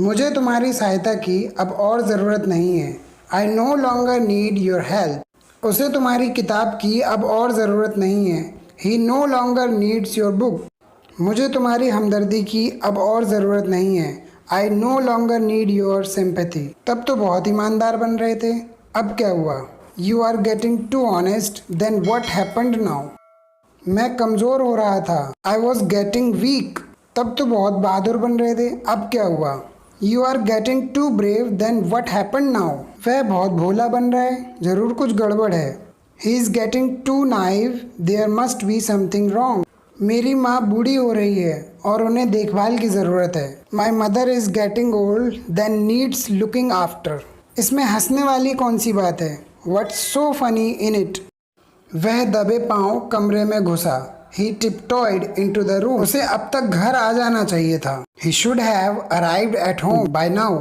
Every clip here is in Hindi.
मुझे तुम्हारी सहायता की अब और ज़रूरत नहीं है। I no longer need your help. उसे तुम्हारी किताब की अब और ज़रूरत नहीं है। He no longer needs your book. मुझे तुम्हारी हमदर्दी की अब और ज़रूरत नहीं है। I no longer need your sympathy. तब तो बहुत ईमानदार बन रहे थे, अब क्या हुआ? You are getting too honest, then what happened now? मैं कमज़ोर हो रहा था। I was getting weak. तब तो बहुत बहादुर बन रहे थे, अब क्या हुआ? You are getting too brave, then what happen now? वह बहुत भोला बन रहा है, ज़रूर कुछ गड़बड़ है। He is getting too naive, there must be something wrong. मेरी माँ बूढ़ी हो रही है और उन्हें देखभाल की ज़रूरत है। My mother is getting old, then needs looking after. इसमें हंसने वाली कौन सी बात है? What's so funny in it? वह दबे पांव कमरे में घुसा। He tiptoed into the room. उसे अब तक घर आ जाना चाहिए था। He should have arrived at home by now.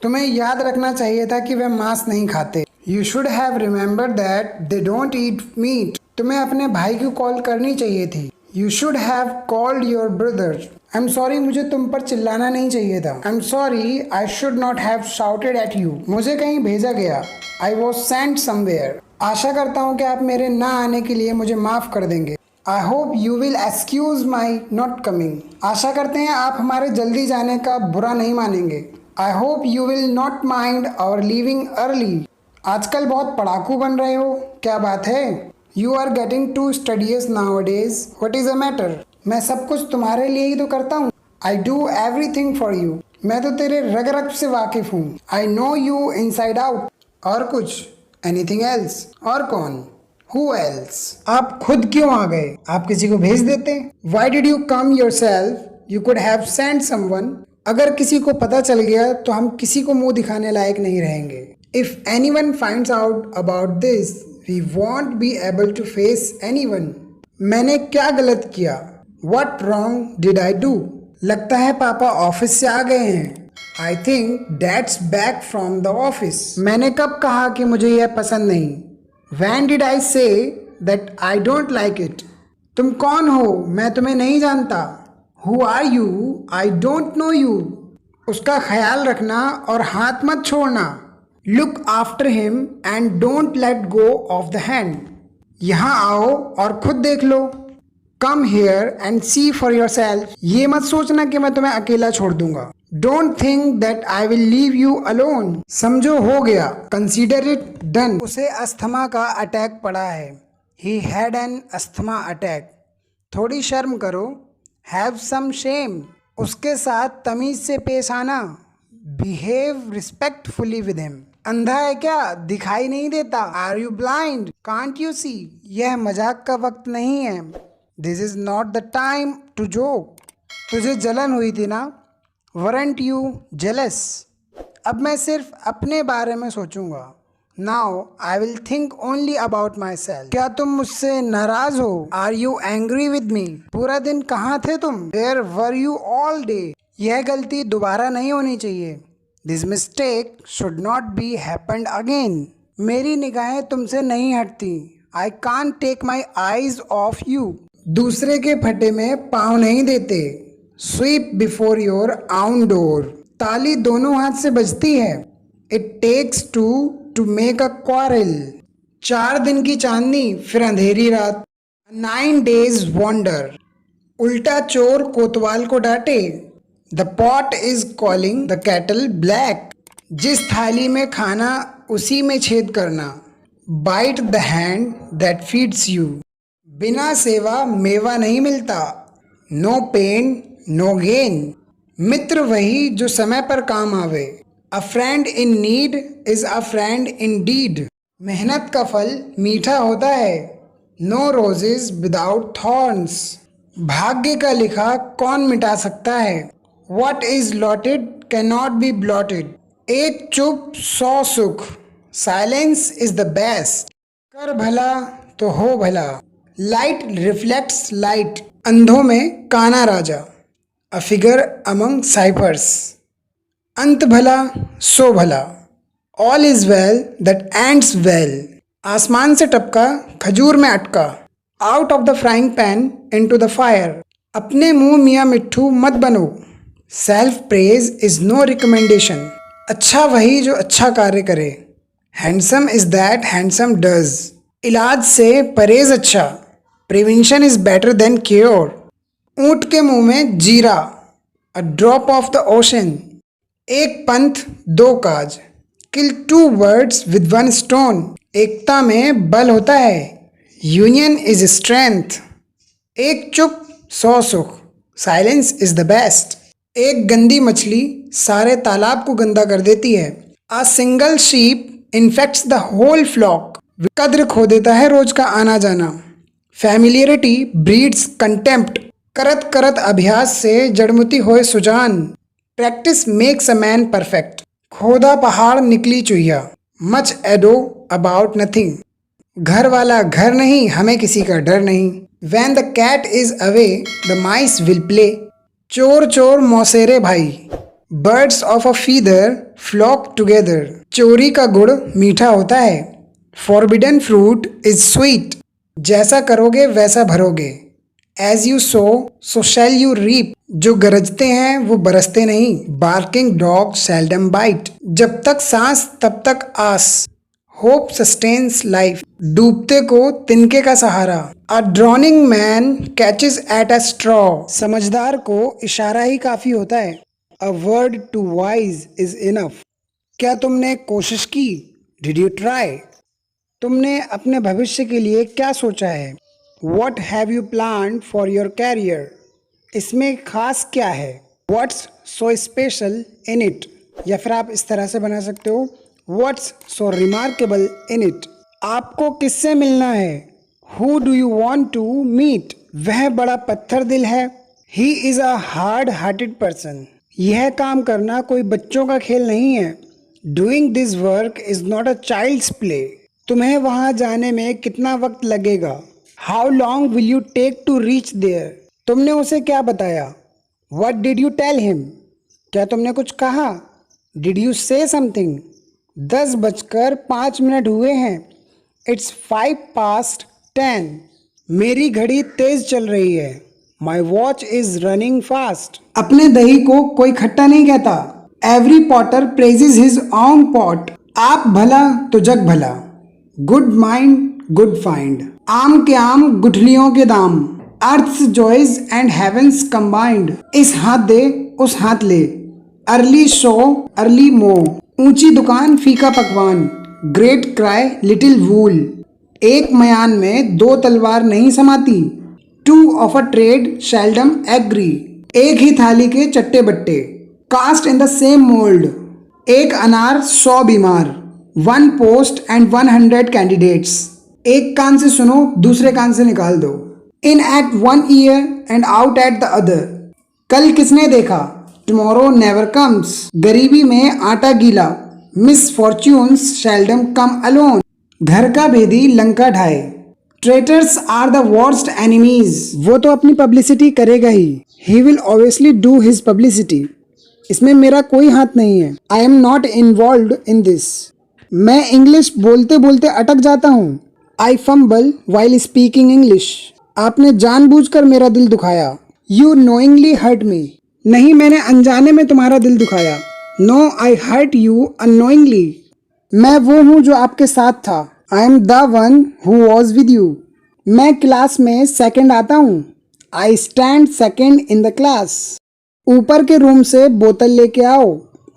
तुम्हें याद रखना चाहिए था कि वह मांस नहीं खाते। You should have remembered that they don't eat meat. तुम्हें अपने भाई को कॉल करनी चाहिए थी। You should have called your brother. I am sorry, मुझे तुम पर चिल्लाना नहीं चाहिए था। I am sorry, I should not have shouted at you. मुझे कहीं भेजा गया। I was sent somewhere. आशा करता हूँ कि आप मेरे ना आने के लिए मुझे माफ़ कर देंगे। I hope you will excuse my not coming. आशा करते हैं आप हमारे जल्दी जाने का बुरा नहीं मानेंगे। I hope you will not mind our leaving early. आजकल बहुत पढ़ाकू बन रहे हो, क्या बात है? You are getting too studious nowadays, what is a matter? मैं सब कुछ तुम्हारे लिए ही तो करता हूँ। I do everything for you. मैं तो तेरे रग रग से वाकिफ हूँ। I know you inside out. और कुछ? Anything else? और कौन? Who else? आप खुद क्यों आ गए? आप किसी को भेज देते। Why did you come yourself? You could have sent someone. अगर किसी को पता चल गया तो हम किसी को मुंह दिखाने लायक नहीं रहेंगे। If anyone finds out about this, we won't be able to face anyone. मैंने क्या गलत किया? What wrong did I do? लगता है पापा ऑफिस से आ गए हैं। I think dad's back from the office. मैंने कब कहा कि मुझे यह पसंद नहीं? When did I say that I don't like it? तुम कौन हो? मैं तुम्हें नहीं जानता। Who are you? I don't know you. उसका ख्याल रखना और हाथ मत छोड़ना। Look after him and don't let go of the hand. यहाँ आओ और खुद देख लो। Come here and see for yourself. ये मत सोचना कि मैं तुम्हें अकेला छोड़ दूंगा। Don't think that I will leave you alone. समझो हो गया। Consider it done. उसे अस्थमा का अटैक पड़ा है। He had an asthma attack. थोड़ी शर्म करो। Have some shame. उसके साथ तमीज से पेश आना। Behave respectfully with him. अंधा है क्या? दिखाई नहीं देता? Are you blind? Can't you see? यह मजाक का वक्त नहीं है। This is not the time to joke. तुझे जलन हुई थी ना? Weren't you jealous? अब मैं सिर्फ अपने बारे में सोचूंगा। Now I will think only about myself. क्या तुम मुझसे नाराज हो? Are you angry with me? पूरा दिन कहाँ थे तुम? Where were you all day? यह गलती दोबारा नहीं होनी चाहिए। This mistake should not be happened again. मेरी निगाहें तुमसे नहीं हटती। I can't take my eyes off you. दूसरे के फटे में पाँव नहीं देते। Sweep before your own door. ताली दोनों हाथ से बजती है। It takes two to make a quarrel. 4 दिन की चांदनी फिर अंधेरी रात। 9 days wonder. उल्टा चोर कोतवाल को डांटे। The pot is calling the kettle black. जिस थाली में खाना उसी में छेद करना। Bite the hand that feeds you. बिना सेवा मेवा नहीं मिलता। No pain no gain. मित्र वही जो समय पर काम आवे। A friend in need is a friend in deed. मेहनत का फल मीठा होता है। No roses without thorns. भाग्य का लिखा कौन मिटा सकता है? What is lotted can not be blotted. एक चुप 100 सुख। Silence is the best. कर भला तो हो भला। Light reflects light. अंधों में काना राजा। A figure among ciphers. अंत भला सो भला। All is well that ends well. आसमान से टपका खजूर में अटका। Out of the frying pan into the fire. अपने मुंह मियाँ मिट्ठू मत बनो। Self praise is no recommendation. अच्छा वही जो अच्छा कार्य करे। Handsome is that handsome does. इलाज से परहेज अच्छा। Prevention is better than cure. ऊंट के मुंह में जीरा। A drop of the ocean. एक पंथ दो काज। Kill two birds with one stone. एकता में बल होता है। Union is strength. एक चुप सौ सुख। Silence is the best. एक गंदी मछली सारे तालाब को गंदा कर देती है। A single sheep infects the whole flock. कद्र खो देता है रोज का आना जाना। Familiarity breeds contempt. करत करत अभ्यास से जड़मुती होए सुजान। Practice makes a man perfect. खोदा पहाड़ निकली चुहिया। Much ado about nothing. घर वाला घर नहीं, हमें किसी का डर नहीं। When the cat is away the mice will play. चोर चोर मौसेरे भाई। Birds of a feather flock together. चोरी का गुड़ मीठा होता है। Forbidden fruit is sweet. जैसा करोगे वैसा भरोगे। As you sow shall you reap. जो गरजते हैं वो बरसते नहीं। Barking dog seldom bite. जब तक सांस तब तक आस। Hope sustains life. डूबते को तिनके का सहारा। A drowning man catches at a straw. समझदार को इशारा ही काफी होता है। A word to wise is enough. क्या तुमने कोशिश की? Did you try? तुमने अपने भविष्य के लिए क्या सोचा है? What have you plan for your career? इसमें खास क्या है? What's so special in it? या फिर आप इस तरह से बना सकते हो, what's so remarkable in it? आपको किससे मिलना है? Who do you want to meet? वह बड़ा पत्थर दिल है। He is a hard hearted person. यह काम करना कोई बच्चों का खेल नहीं है। Doing this work is not a child's play. तुम्हें वहां जाने में कितना वक्त लगेगा? How long will you take to reach there? तुमने उसे क्या बताया? What did you tell him? क्या तुमने कुछ कहा? डिड यू से समथिंग? 10:05 हुए हैं। It's 5 past 10। मेरी घड़ी तेज चल रही है। My watch is running fast. अपने दही को कोई खट्टा नहीं कहता। Every potter praises his own pot. आप भला तो जग भला। Good mind good find. आम के आम गुठलियों के दाम। Earth's joys and heaven's combined. इस हाथ दे उस हाथ ले। अर्ली शो अर्ली मो। ऊंची दुकान फीका पकवान। Great cry little wool. एक मयान में दो तलवार नहीं समाती। Two of a trade seldom agree. एक ही थाली के चट्टे बट्टे। Cast in the same mould. एक अनार 100 बीमार। 1 पोस्ट एंड 100 कैंडिडेट्स। एक कान से सुनो दूसरे कान से निकाल दो। In at one ear and out at the other. कल किसने देखा? Tomorrow never comes. गरीबी में आटा गीला। Misfortunes seldom come alone. घर का भेदी लंका ढाए। Traitors are the worst enemies. वो तो अपनी पब्लिसिटी करेगा ही। He will obviously do his publicity. इसमें मेरा कोई हाथ नहीं है। I am not involve in this. मैं इंग्लिश बोलते बोलते अटक जाता हूँ। आई फंबल वाइल स्पीकिंग इंग्लिश। आपने जानबूझकर मेरा दिल दुखाया। You knowingly hurt me. नहीं, मैंने अनजाने में तुम्हारा दिल दुखाया। No I hurt you unknowingly. मैं वो हूँ जो आपके साथ था। I am the one who was with you. मैं क्लास में सेकंड आता हूँ। I stand second in the class. ऊपर के रूम से बोतल लेके आओ।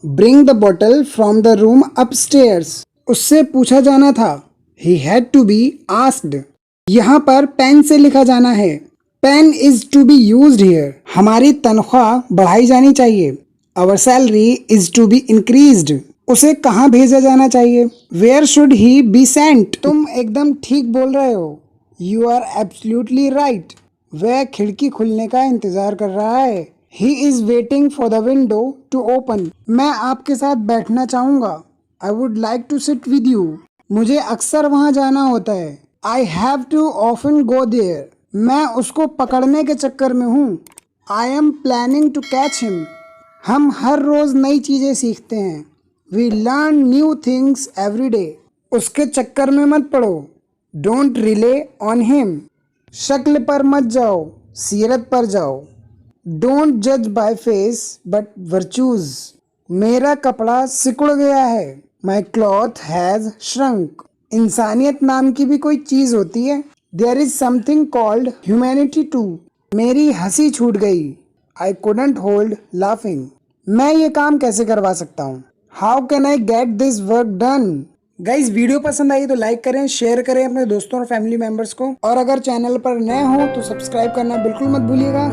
Bring the bottle from the room upstairs. उससे पूछा जाना था। ही हैड टू बी आस्क्ड। यहाँ पर पेन से लिखा जाना है। Pen is to be used here. हमारी तनख्वाह बढ़ाई जानी चाहिए। Our salary is to be increased. उसे कहाँ भेजा जाना चाहिए? Where should he be sent? तुम एकदम ठीक बोल रहे हो। You are absolutely right. वह खिड़की खुलने का इंतजार कर रहा है। He is waiting for the window to open. मैं आपके साथ बैठना चाहूंगा। आई would like to sit with you. मुझे अक्सर वहाँ जाना होता है। I have to often go there. मैं उसको पकड़ने के चक्कर में हूँ। I am planning to catch him. हम हर रोज नई चीजें सीखते हैं। We learn new things every day. उसके चक्कर में मत पड़ो। Don't rely on him. शक्ल पर मत जाओ, सीरत पर जाओ। डोंट जज बाय फेस बट वर्चूज। मेरा कपड़ा सिकुड़ गया है। My cloth has shrunk. इंसानियत नाम की भी कोई चीज होती है। There is something called humanity too. मेरी हंसी छूट गई। I couldn't hold laughing. मैं ये काम कैसे करवा सकता हूँ। How can I get this work done. Guys video पसंद आई तो लाइक करें, शेयर करें अपने दोस्तों और फैमिली मेंबर्स को, और अगर चैनल पर नए हो तो सब्सक्राइब करना बिल्कुल मत भूलिएगा।